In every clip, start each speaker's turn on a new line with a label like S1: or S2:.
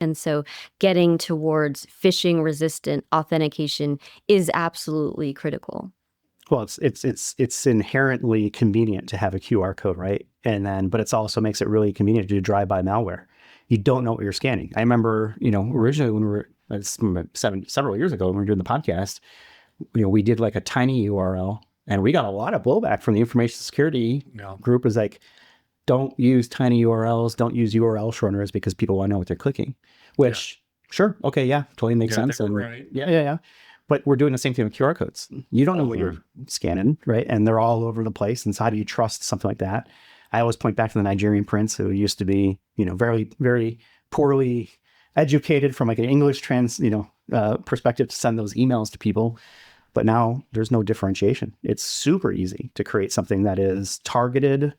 S1: And so getting towards phishing-resistant authentication is absolutely critical.
S2: Well, it's inherently convenient to have a QR code, right? But it also makes it really convenient to do drive-by malware. You don't know what you're scanning. I remember, originally when we were several years ago when we were doing the podcast, we did like a tiny URL, and we got a lot of blowback from the information security group. Is like, don't use tiny URLs, don't use URL shorteners because people want to know what they're clicking. Which, sure, okay, yeah, totally makes sense. And
S3: right.
S2: Yeah. But we're doing the same thing with QR codes. You don't know what you're scanning, right? And they're all over the place. And so how do you trust something like that? I always point back to the Nigerian prince who used to be, very, very poorly educated from like an English perspective to send those emails to people. But now there's no differentiation. It's super easy to create something that is targeted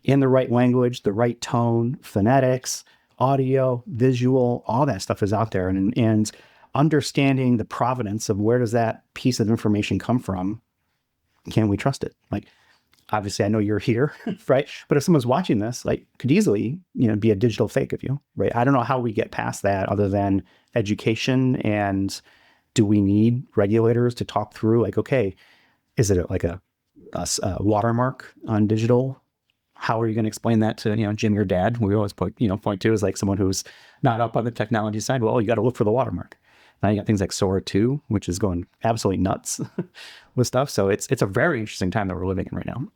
S2: in the right language, the right tone, phonetics, audio, visual, all that stuff is out there. And understanding the provenance of where does that piece of information come from, can we trust it? Like, obviously I know you're here, right? But if someone's watching this, like, could easily, be a digital fake of you, right? I don't know how we get past that other than education. And do we need regulators to talk through, like, okay, is it like a watermark on digital? How are you going to explain that to, Jim, your dad? We always point to as like someone who's not up on the technology side. Well, you got to look for the watermark. Now you got things like SORA 2, which is going absolutely nuts with stuff. So it's a very interesting time that we're living in right now.